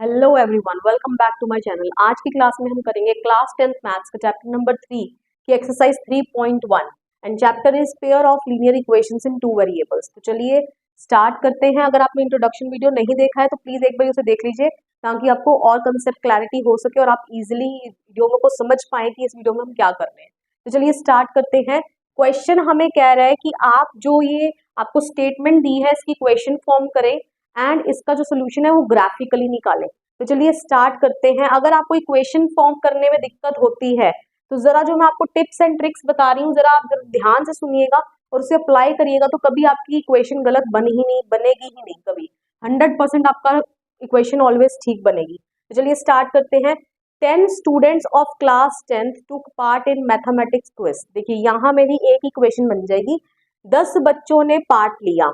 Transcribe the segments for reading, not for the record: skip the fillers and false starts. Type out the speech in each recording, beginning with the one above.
Hello everyone, welcome back to my channel. आज की class में हम करेंगे क्लास 10th मैथ्स का चैप्टर नंबर 3 की exercise 3.1 and chapter is pair of linear equations in two variables. तो चलिए स्टार्ट करते हैं। अगर आपने इंट्रोडक्शन वीडियो नहीं देखा है तो प्लीज एक बार उसे देख लीजिए ताकि आपको और कंसेप्ट क्लैरिटी हो सके और आप इजिली वीडियो को समझ पाए कि इस वीडियो में हम क्या कर रहे हैं। तो चलिए स्टार्ट करते हैं। क्वेश्चन हमें कह रहा है कि आप जो ये आपको स्टेटमेंट दी है इसकी क्वेश्चन फॉर्म करें एंड इसका जो सोल्यूशन है वो ग्राफिकली निकालें। तो चलिए स्टार्ट करते हैं। अगर आपको इक्वेशन फॉर्म करने में दिक्कत होती है तो जरा जो मैं आपको टिप्स एंड ट्रिक्स बता रही हूँ जरा आप ध्यान से सुनिएगा और उसे अप्लाई करिएगा तो कभी आपकी इक्वेशन गलत बनेगी ही नहीं कभी। 100% आपका इक्वेशन ऑलवेज ठीक बनेगी। तो चलिए स्टार्ट करते हैं। 10 students of class 10th took part in mathematics quiz. देखिए यहाँ मेरी एक इक्वेशन बन जाएगी। 10 बच्चों ने पार्ट लिया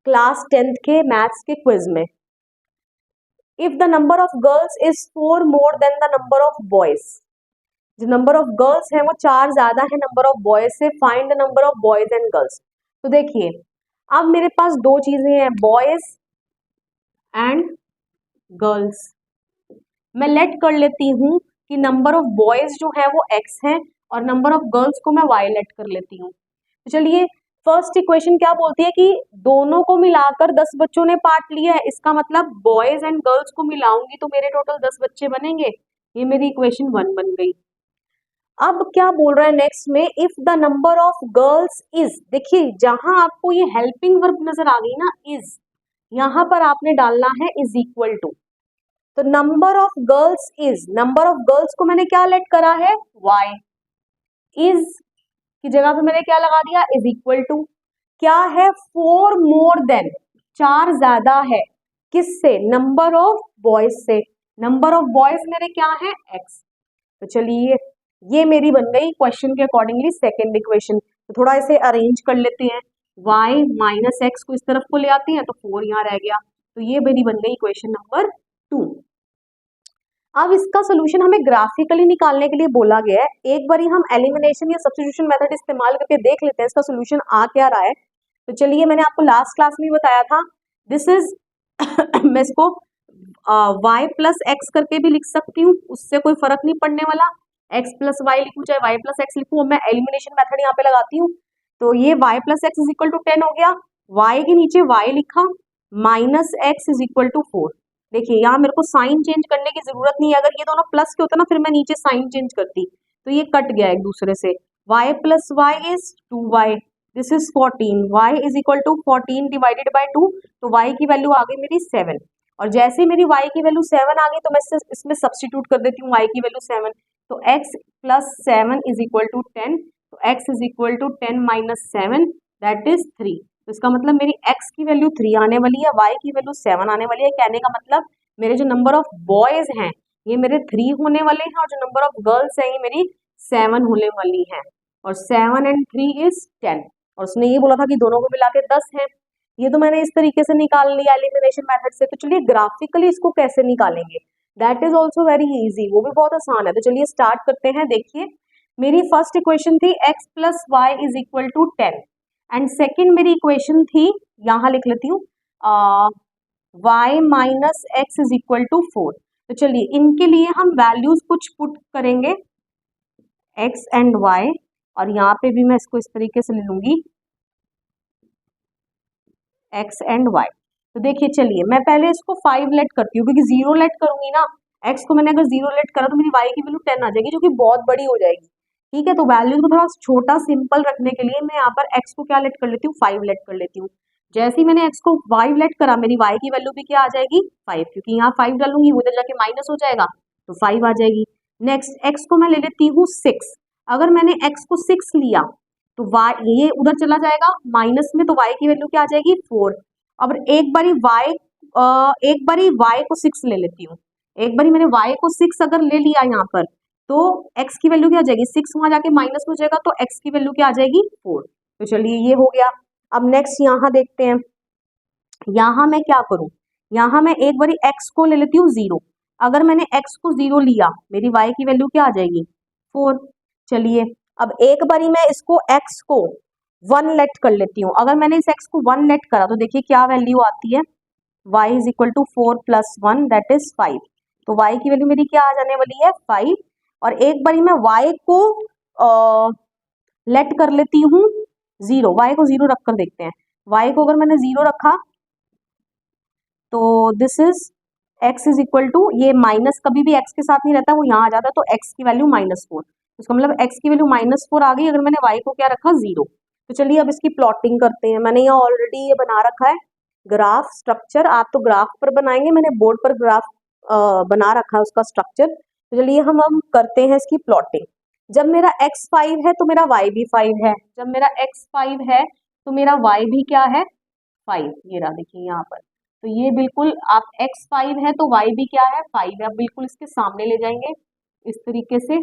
क्लास 10th के मैथ्स के क्विज में। If the number of girls is 4 more than the number of boys, जो नंबर ऑफ गर्ल्स है वो 4 ज्यादा है नंबर ऑफ बॉयज से, find the number of boys and girls. तो देखिए अब मेरे पास दो चीजें हैं, बॉयज एंड गर्ल्स। मैं लेट कर लेती हूँ कि नंबर ऑफ बॉयज जो है वो x है और नंबर ऑफ गर्ल्स को मैं y लेट कर लेती हूँ। तो चलिए फर्स्ट इक्वेशन क्या बोलती है कि दोनों को मिलाकर 10 बच्चों ने पार्ट लिया है, इसका मतलब बॉयज एंड गर्ल्स को मिलाऊंगी तो मेरे टोटल 10 बच्चे बनेंगे। ये मेरी इक्वेशन 1 बन गई। अब क्या बोल रहा है नेक्स्ट में, if the number of girls is, देखिए जहां आपको ये हेल्पिंग वर्ब नजर आ गई ना इज, यहां पर आपने डालना है इज इक्वल टू। तो number of girls is, number of girls को मैंने क्या लेट करा है y, इज की जगह पे मैंने क्या लगा दिया इज इक्वल टू। क्या है 4 मोर देन, 4 ज्यादा है किससे, नंबर ऑफ बॉयज से। नंबर ऑफ बॉयज मेरे क्या है x। तो चलिए ये मेरी बन गई क्वेश्चन के अकॉर्डिंगली सेकेंड इक्वेशन। तो थोड़ा इसे अरेंज कर लेते हैं, y माइनस एक्स को इस तरफ को ले आते हैं तो 4 यहाँ रह गया। तो ये मेरी बन गई इक्वेशन नंबर 2। अब इसका सोल्यूशन हमें ग्राफिकली निकालने के लिए बोला गया है। एक बार हम एलिमिनेशन या सब्स्टिट्यूशन मेथड इस्तेमाल करके देख लेते हैं इसका सोल्यूशन आ क्या रहा है। तो चलिए मैंने आपको लास्ट क्लास में बताया था दिस इज मैं इसको y प्लस एक्स करके भी लिख सकती हूँ, उससे कोई फर्क नहीं पड़ने वाला। x प्लस वाई लिखूँ चाहे y प्लस एक्स लिखूँ, मैं एलिमिनेशन मेथड यहाँ पे लगाती हूँ। तो ये y plus X is equal to 10 हो गया, y के नीचे y लिखा, minus X is equal to 4। देखिए यहाँ मेरे को साइन चेंज करने की जरूरत नहीं है, अगर ये दोनों प्लस के होते ना फिर मैं नीचे साइन चेंज करती, तो ये कट गया एक दूसरे से। y plus Y is 2y, this is 14, y is equal to 14 divided by 2, तो y की वैल्यू आ गई मेरी 7। और जैसे मेरी y की वैल्यू 7 आ गई तो मैं इसमें सब्स्टिट्यूट कर देती हूँ y की वैल्यू 7, तो x plus 7 is equal to 10, तो x is equal to 10 minus 7 that is 3। तो इसका मतलब मेरी x की वैल्यू 3 आने वाली है, y की वैल्यू 7 आने वाली है। कहने का मतलब मेरे जो नंबर ऑफ बॉयज हैं ये मेरे 3 होने वाले हैं और जो नंबर ऑफ गर्ल्स हैं ये मेरी 7 होने वाली हैं। और 7 एंड 3 इज 10, और उसने ये बोला था कि दोनों को मिला के 10 है। ये तो मैंने इस तरीके से निकाल लिया एलिमिनेशन मेथड से। तो चलिए ग्राफिकली इसको कैसे निकालेंगे, that is also very easy, वो भी बहुत आसान है। तो चलिए स्टार्ट करते हैं। देखिए मेरी फर्स्ट इक्वेशन थी x plus Y is equal to 10 and second मेरी इक्वेशन थी, यहाँ लिख लेती हूँ y minus X is equal to 4। तो चलिए इनके लिए हम वैल्यूज कुछ पुट करेंगे x एंड y, और यहाँ पे भी मैं इसको इस तरीके से ले लूंगी x एंड y। तो देखिए चलिए मैं पहले इसको 5 लेट करती हूँ क्योंकि 0 लेट करूंगी ना, x को मैंने अगर 0 लेट करा तो मेरी y की वैल्यू 10 आ जाएगी जो कि बहुत बड़ी हो जाएगी। ठीक है, तो वैल्यूज को थोड़ा छोटा सिंपल रखने के लिए मैं यहाँ पर x को क्या लेट कर लेती हूँ 5 लेट कर लेती हूँ। जैसे ही मैंने x को 5 लेट करा मेरी y की वैल्यू भी क्या आ जाएगी 5, क्योंकि यहाँ 5 डालूंगी उधर जाके माइनस हो जाएगा तो 5 आ जाएगी। नेक्स्ट x को मैं ले लेती हूँ 6, अगर मैंने x को 6 लिया तो y ये उधर चला जाएगा माइनस में, तो y की वैल्यू क्या आ जाएगी 4। अब एक बारी y को 6 ले लेती हूँ, एक बारी मैंने y को 6 अगर ले लिया यहाँ पर तो x की वैल्यू क्या आ जाएगी 6, वहां जाके माइनस हो जाएगा तो x की वैल्यू क्या आ जाएगी 4। तो चलिए ये हो गया। अब नेक्स्ट यहाँ देखते हैं, यहाँ मैं क्या करूँ, यहाँ मैं एक बारी x को ले लेती हूँ 0, अगर मैंने x को 0 लिया मेरी y की वैल्यू क्या आ जाएगी 4। चलिए अब एक बारी मैं इसको x को 1 लेट कर लेती हूँ, अगर मैंने इस x को 1 लेट करा तो देखिए क्या वैल्यू आती है y is equal to 4 + 1 that is 5। तो y की वैल्यू मेरी क्या आ जाने वाली है 5। और एक बारी मैं y को लेट कर लेती हूँ 0, y को 0 रख कर देखते हैं। y को अगर मैंने 0 रखा तो this is x is equal to, ये माइनस कभी भी x के साथ नहीं रहता, वो यहाँ आ जाता है, तो x की वैल्यू -4। इसका मतलब x की वैल्यू -4 आ गई अगर मैंने y को क्या रखा 0। तो चलिए अब इसकी प्लॉटिंग करते हैं। मैंने यहाँ ऑलरेडी ये बना रखा है ग्राफ स्ट्रक्चर, आप तो ग्राफ पर बनाएंगे, मैंने बोर्ड पर ग्राफ बना रखा है उसका स्ट्रक्चर। तो चलिए हम करते हैं इसकी प्लॉटिंग। जब मेरा x 5 है तो मेरा y भी 5 है, जब मेरा x 5 है तो मेरा y भी क्या है 5। ये रहा देखिए यहाँ पर, तो ये बिल्कुल आप x 5 है तो y भी क्या है 5 है। अब बिल्कुल इसके सामने ले जाएंगे इस तरीके से,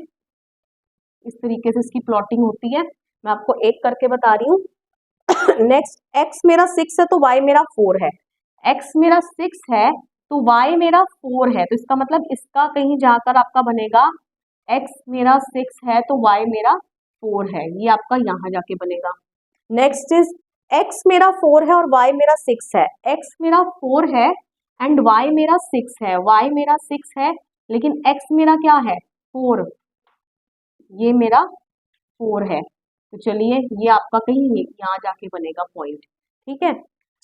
इस तरीके से इसकी प्लॉटिंग होती है। मैं आपको एक करके बता रही हूँ। नेक्स्ट x मेरा 6 है तो y मेरा 4 है, x मेरा 6 है तो y मेरा 4 है, तो इसका मतलब इसका कहीं जाकर आपका बनेगा x मेरा 6 है तो y मेरा 4 है, ये आपका यहाँ जाके बनेगा। नेक्स्ट इज x मेरा 4 है और y मेरा 6 है, x मेरा 4 है एंड y मेरा 6 है, y मेरा 6 है लेकिन x मेरा क्या है 4, ये मेरा 4 है। तो चलिए ये आपका कहीं यहाँ जाके बनेगा पॉइंट, ठीक है।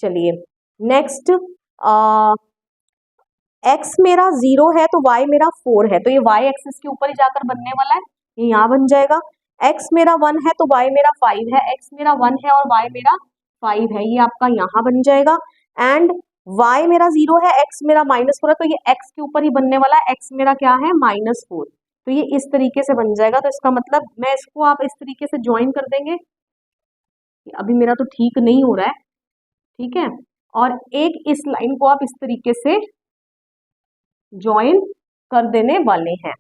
चलिए नेक्स्ट x मेरा 0 है तो y मेरा 4 है, तो ये y एक्सिस के ऊपर ही जाकर बनने वाला है, ये यहाँ बन जाएगा। x मेरा 1 है तो y मेरा 5 है, x मेरा 1 है और y मेरा 5 है, ये आपका यहाँ बन जाएगा। एंड y मेरा 0 है, x मेरा -4 है, तो ये x के ऊपर ही बनने वाला है, x मेरा क्या है -4। तो ये इस तरीके से बन जाएगा। तो इसका मतलब मैं इसको आप इस तरीके से ज्वाइन कर देंगे, अभी मेरा तो ठीक नहीं हो रहा है, ठीक है। और एक इस लाइन को आप इस तरीके से ज्वाइन कर देने वाले हैं।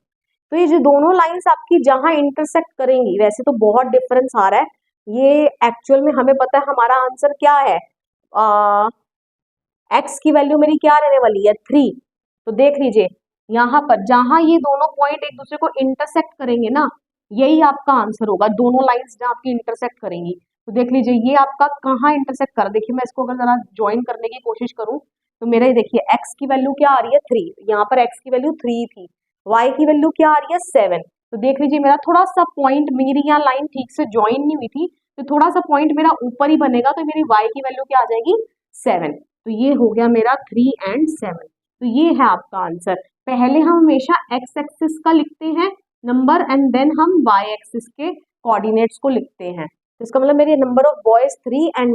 तो ये जो दोनों लाइंस आपकी जहां इंटरसेक्ट करेंगी, वैसे तो बहुत डिफरेंस आ रहा है, ये एक्चुअल में हमें पता है हमारा आंसर क्या है, x की वैल्यू मेरी क्या रहने वाली है 3। तो देख लीजिए यहाँ पर जहां ये दोनों पॉइंट एक दूसरे को इंटरसेक्ट करेंगे ना, यही आपका आंसर होगा, दोनों लाइंस जहां आपकी इंटरसेक्ट करेंगी। तो देख लीजिए ये आपका कहाँ इंटरसेक्ट कर, देखिए मैं इसको अगर जरा ज्वाइन करने की कोशिश करूं तो मेरा ये देखिए x की वैल्यू क्या आ रही है 3, यहाँ पर x की वैल्यू 3 थी, y की वैल्यू क्या आ रही है 7। तो देख लीजिए मेरा थोड़ा सा पॉइंट, मेरी यहाँ लाइन ठीक से ज्वाइन नहीं हुई थी, तो थोड़ा सा पॉइंट मेरा ऊपर ही बनेगा, तो मेरी y की वैल्यू क्या आ जाएगी 7। तो ये हो गया मेरा 3 एंड 7। तो ये है आपका आंसर। पहले हम हमेशा x एक्सिस का लिखते हैं नंबर एंड देन हम y एक्सिस के कोऑर्डिनेट्स को लिखते हैं। तो इसका मतलब मेरी number of boys 3 and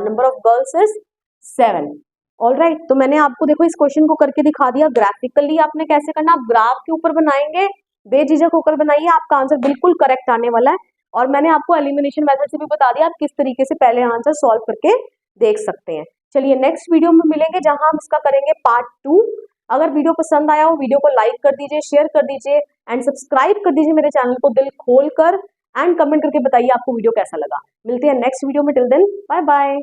number of girls is 7। Alright, तो मैंने आपको देखो इस क्वेश्चन को करके दिखा दिया। ग्राफिकली आपने कैसे करना, आप ग्राफ के ऊपर बनाएंगे, बेझिझक होकर बनाइए, आपका आंसर बिल्कुल करेक्ट आने वाला है। और मैंने आपको एलिमिनेशन मेथड से भी बता दिया आप किस तरीके से पहले आंसर सॉल्व करके देख सकते हैं। चलिए नेक्स्ट वीडियो में मिलेंगे जहां हम इसका करेंगे पार्ट 2। अगर वीडियो पसंद आया हो वीडियो को लाइक कर दीजिए, शेयर कर दीजिए एंड सब्सक्राइब कर दीजिए मेरे चैनल को दिल खोल कर, एंड कमेंट करके बताइए आपको वीडियो कैसा लगा। मिलते हैं नेक्स्ट वीडियो में, टिल देन बाय बाय।